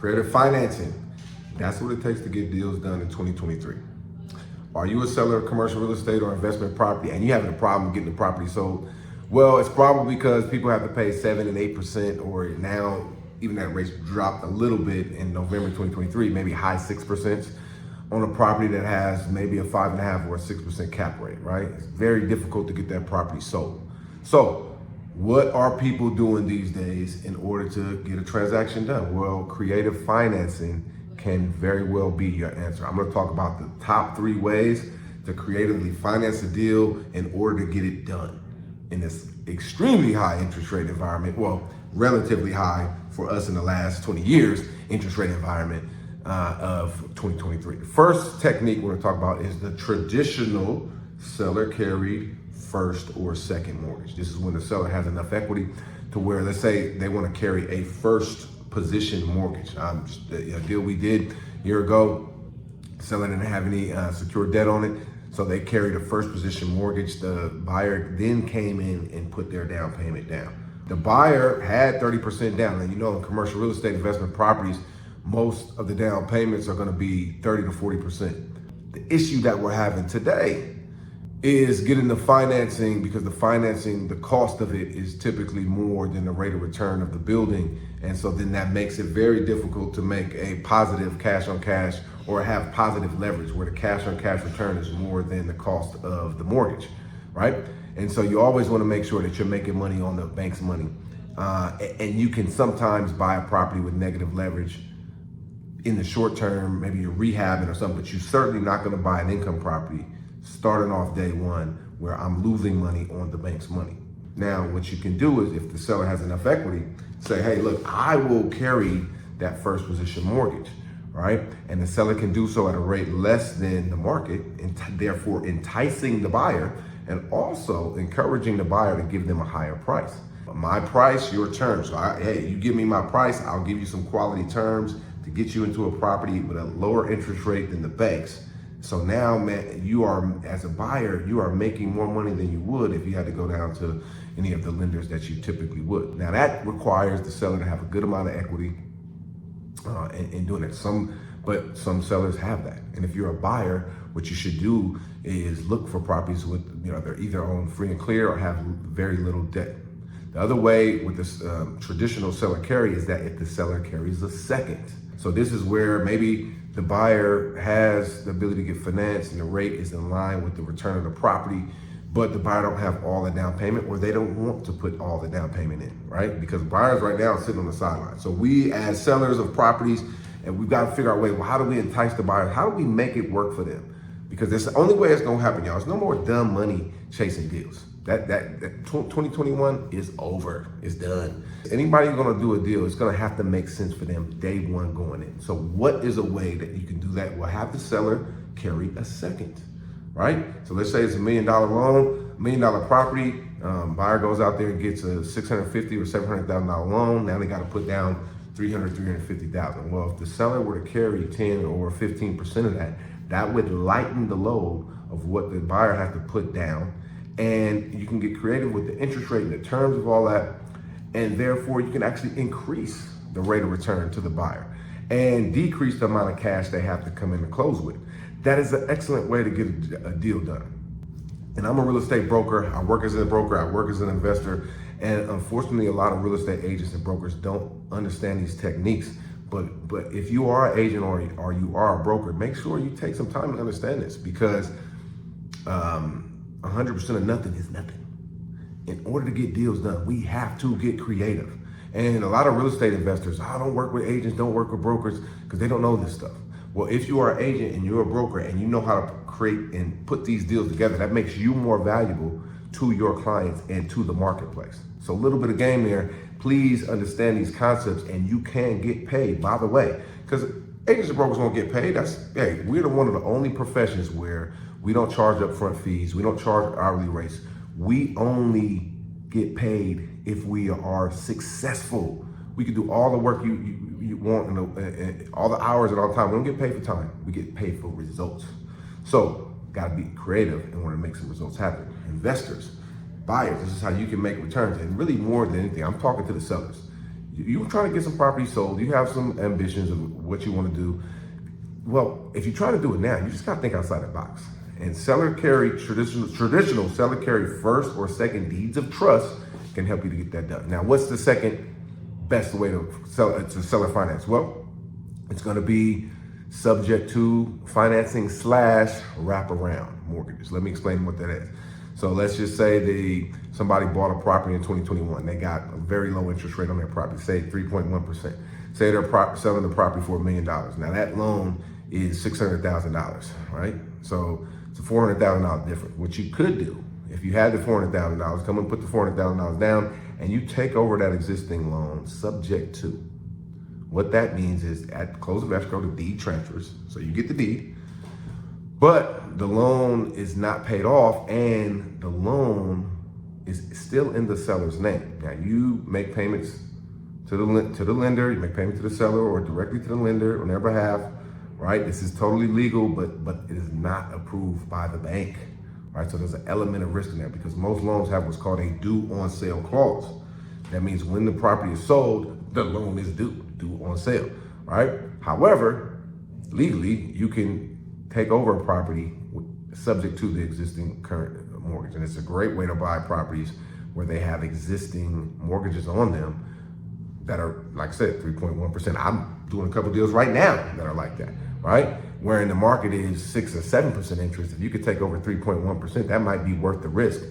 Creative financing. That's what it takes to get deals done in 2023. Are you a seller of commercial real estate or investment property and you having a problem getting the property sold? Well, it's probably because people have to pay 7 and 8%, or now even that rate's dropped a little bit in November 2023, maybe high 6% on a property that has maybe a 5.5 or a 6% cap rate, right? It's very difficult to get that property sold. So what are people doing these days in order to get a transaction done? Well, creative financing can very well be your answer. I'm going to talk about the top 3 ways to creatively finance a deal in order to get it done in this extremely high interest rate environment. Well, relatively high for us in the last 20 years interest rate environment of 2023. The first technique we're going to talk about is the traditional seller carried first or second mortgage. This is when the seller has enough equity to where, let's say they want to carry a first position mortgage. A deal we did a year ago, seller didn't have any secured debt on it, so they carried a first position mortgage. The buyer then came in and put their down payment down. The buyer had 30% down, and you know, in commercial real estate investment properties, most of the down payments are going to be 30 to 40%. The issue that we're having today is getting the financing, because the cost of it is typically more than the rate of return of the building. And so then that makes it very difficult to make a positive cash on cash or have positive leverage where the cash on cash return is more than the cost of the mortgage, right? And so you always want to make sure that you're making money on the bank's money. And you can sometimes buy a property with negative leverage in the short term, maybe you're rehabbing or something, but you're certainly not going to buy an income property starting off day one where I'm losing money on the bank's money. Now, what you can do is, if the seller has enough equity, say, hey, look, I will carry that first position mortgage, right? And the seller can do so at a rate less than the market, and therefore enticing the buyer and also encouraging the buyer to give them a higher price. My price, your terms. So hey, you give me my price, I'll give you some quality terms to get you into a property with a lower interest rate than the banks. So now, man, you are, as a buyer, you are making more money than you would if you had to go down to any of the lenders that you typically would. Now that requires the seller to have a good amount of equity in doing it. But some sellers have that. And if you're a buyer, what you should do is look for properties with, they're either owned free and clear or have very little debt. The other way with this traditional seller carry is that if the seller carries a second. So this is where maybe the buyer has the ability to get finance and the rate is in line with the return of the property, but the buyer don't have all the down payment, or they don't want to put all the down payment in, right? Because buyers right now are sitting on the sideline. So we, as sellers of properties, and we've got to figure out a way, well, how do we entice the buyers? How do we make it work for them? Because that's the only way it's gonna happen, y'all. There's no more dumb money chasing deals. That 2021 is over, it's done. Anybody gonna do a deal, it's gonna have to make sense for them day one going in. So what is a way that you can do that? Well, have the seller carry a second, right? So let's say it's $1 million loan, $1 million property, buyer goes out there and gets a $650,000 or $700,000 loan. Now they gotta put down $350,000. Well, if the seller were to carry 10 or 15% of that, that would lighten the load of what the buyer has to put down. And you can get creative with the interest rate and the terms of all that. And therefore you can actually increase the rate of return to the buyer and decrease the amount of cash they have to come in and close with. That is an excellent way to get a deal done. And I'm a real estate broker. I work as a broker, I work as an investor. And unfortunately, a lot of real estate agents and brokers don't understand these techniques. But if you are an agent or you are a broker, make sure you take some time to understand this, because 100% of nothing is nothing. In order to get deals done, we have to get creative. And a lot of real estate investors, I don't work with agents, don't work with brokers, because they don't know this stuff. Well, if you are an agent and you're a broker and you know how to create and put these deals together, that makes you more valuable to your clients and to the marketplace. So a little bit of game there. Please understand these concepts, and you can get paid, by the way, because agents and brokers won't get paid. We're one of the only professions where we don't charge upfront fees. We don't charge hourly rates. We only get paid if we are successful. We can do all the work you want and all the hours and all the time. We don't get paid for time. We get paid for results. So got to be creative in order to make some results happen. Investors, buyers, this is how you can make returns. And really, more than anything, I'm talking to the sellers. You're trying to get some property sold. You have some ambitions of what you want to do. Well, if you're trying to do it now, you just got to think outside the box. And traditional seller carry first or second deeds of trust can help you to get that done. Now, what's the second best way to seller finance? Well, it's going to be subject to financing / wraparound mortgages. Let me explain what that is. So let's just say somebody bought a property in 2021. They got a very low interest rate on their property, say 3.1%. Say they're selling the property for $1 million. Now that loan is $600,000, right? So it's a $400,000 difference. What you could do, if you had the $400,000, come and put the $400,000 down and you take over that existing loan subject to. What that means is at the close of escrow, the deed transfers. So you get the deed, but the loan is not paid off and the loan is still in the seller's name. Now you make payments to the lender, you make payments to the seller or directly to the lender on their behalf, right? This is totally legal, but it is not approved by the bank, right? So there's an element of risk in there because most loans have what's called a due on sale clause. That means when the property is sold, the loan is due on sale, right? However, legally, you can take over a property subject to the existing current mortgage. And it's a great way to buy properties where they have existing mortgages on them that are, like I said, 3.1%. I'm doing a couple deals right now that are like that, right? Where in the market is 6 or 7% interest. If you could take over 3.1%, that might be worth the risk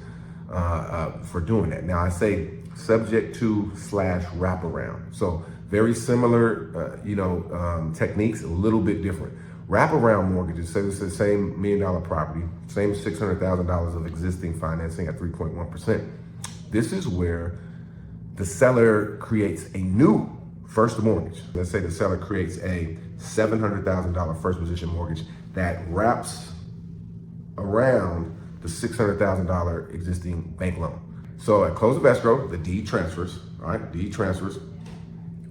for doing that. Now I say subject to / wraparound. So very similar, techniques, a little bit different. Wraparound mortgages, say it's the same $1 million property, same $600,000 of existing financing at 3.1%. This is where the seller creates a new first mortgage. Let's say the seller creates a $700,000 first position mortgage that wraps around the $600,000 existing bank loan. So at close of escrow, the deed transfers, all right? Deed transfers,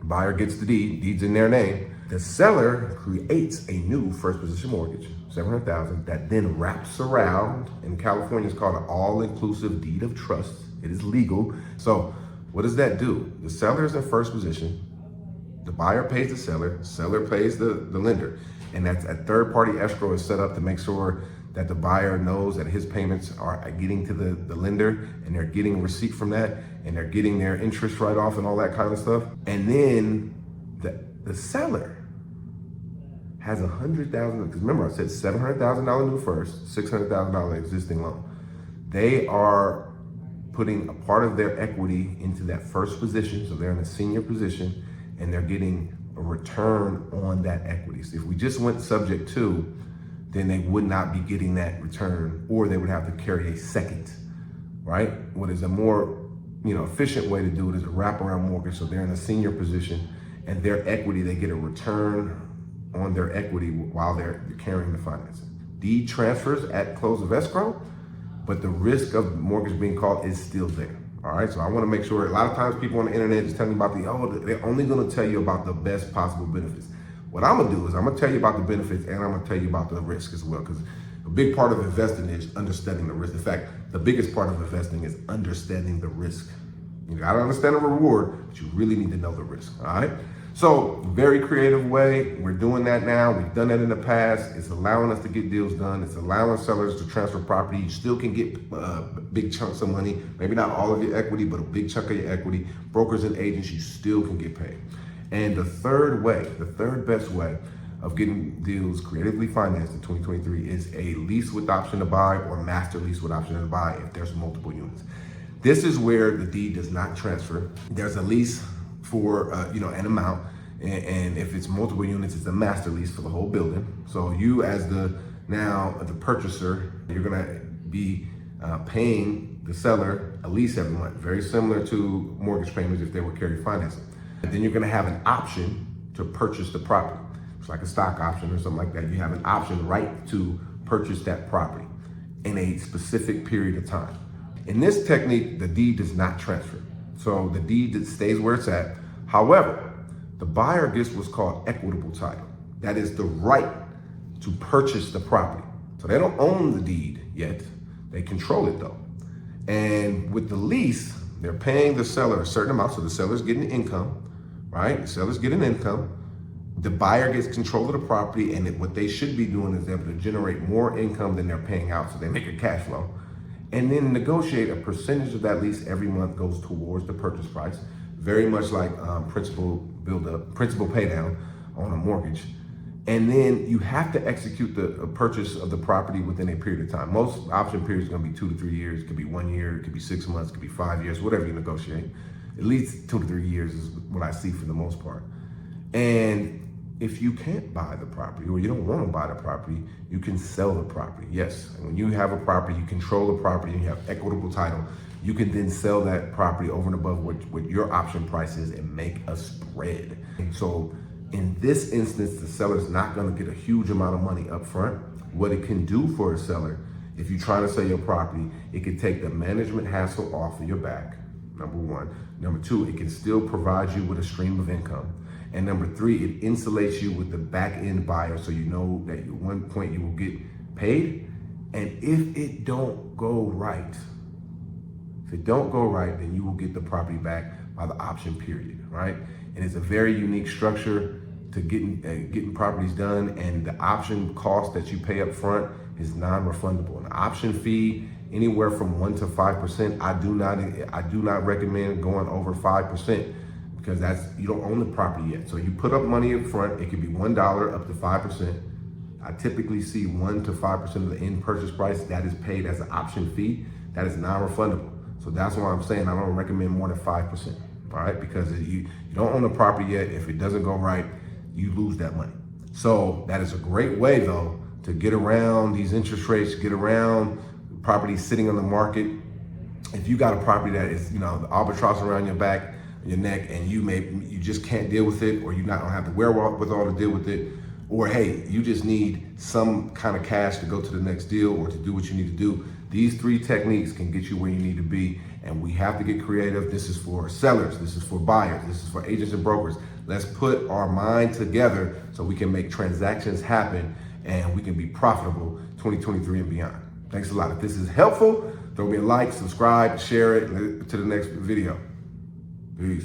buyer gets the deed's in their name. The seller creates a new first position mortgage, $700,000, that then wraps around. In California, it's called an all-inclusive deed of trust. It is legal. So what does that do? The seller is in first position. The buyer pays the seller pays the lender. And that's a third-party escrow is set up to make sure that the buyer knows that his payments are getting to the lender and they're getting a receipt from that and they're getting their interest write-off and all that kind of stuff. And then the seller has $100,000, because remember I said $700,000 new first, $600,000 existing loan. They are putting a part of their equity into that first position, so they're in a senior position and they're getting a return on that equity. So if we just went subject to, then they would not be getting that return, or they would have to carry a second, right? What is a more efficient way to do it is a wraparound mortgage. So they're in a senior position and their equity, they get a return on their equity while they're carrying the financing. Deed transfers at close of escrow, but the risk of mortgage being called is still there. All right, so I want to make sure. A lot of times people on the internet just tell me about they're only going to tell you about the best possible benefits. What I'm going to do is I'm going to tell you about the benefits and I'm going to tell you about the risk as well, because a big part of investing is understanding the risk. In fact, the biggest part of investing is understanding the risk. You got to understand the reward, but you really need to know the risk. All right. So very creative way. We're doing that now. We've done that in the past. It's allowing us to get deals done. It's allowing sellers to transfer property. You still can get big chunks of money. Maybe not all of your equity, but a big chunk of your equity. Brokers and agents, you still can get paid. And the third best way of getting deals creatively financed in 2023 is a lease with option to buy or master lease with option to buy if there's multiple units. This is where the deed does not transfer. There's a lease for an amount, and if it's multiple units, it's a master lease for the whole building. So you as the purchaser, you're gonna be paying the seller a lease every month, very similar to mortgage payments if they were carry financing. And then you're gonna have an option to purchase the property. It's like a stock option or something like that. You have an option right to purchase that property in a specific period of time. In this technique, the deed does not transfer. So the deed stays where it's at. However, the buyer gets what's called equitable title. That is the right to purchase the property. So they don't own the deed yet. They control it though. And with the lease, they're paying the seller a certain amount. So the seller's getting income, right? Sellers get an income. The buyer gets control of the property, and what they should be doing is able to generate more income than they're paying out, so they make a cash flow. And then negotiate a percentage of that lease every month goes towards the purchase price, very much like principal build-up, principal pay down on a mortgage. And then you have to execute the purchase of the property within a period of time. Most option periods are gonna be 2 to 3 years. It could be 1 year, it could be 6 months, it could be 5 years, whatever you negotiate. At least 2 to 3 years is what I see for the most part. And if you can't buy the property or you don't want to buy the property, you can sell the property. Yes, when you have a property, you control the property and you have equitable title, you can then sell that property over and above what your option price is and make a spread. And so in this instance, the seller's not going to get a huge amount of money up front. What it can do for a seller, if you're trying to sell your property, it can take the management hassle off of your back, number one. Number two, it can still provide you with a stream of income. And number three, it insulates you with the back end buyer, so you know that at one point you will get paid. And if it don't go right, then you will get the property back by the option period, right? And it's a very unique structure to getting properties done. And the option cost that you pay up front is non-refundable. An option fee anywhere from 1% to 5%. I do not recommend going over 5%. Because you don't own the property yet. So you put up money up front, it could be $1 up to 5%. I typically see 1% to 5% of the end purchase price that is paid as an option fee. That is non-refundable. So that's why I'm saying I don't recommend more than 5%, all right? Because you don't own the property yet. If it doesn't go right, you lose that money. So that is a great way though to get around these interest rates, get around properties sitting on the market. If you got a property that is, the albatross around your back, your neck, and you just can't deal with it, or you don't have the wherewithal to deal with it, or hey, you just need some kind of cash to go to the next deal or to do what you need to do. These 3 techniques can get you where you need to be, and we have to get creative. This is for sellers, this is for buyers, this is for agents and brokers. Let's put our mind together so we can make transactions happen and we can be profitable 2023 and beyond. Thanks a lot. If this is helpful, throw me a like, subscribe, share it to the next video. Peace.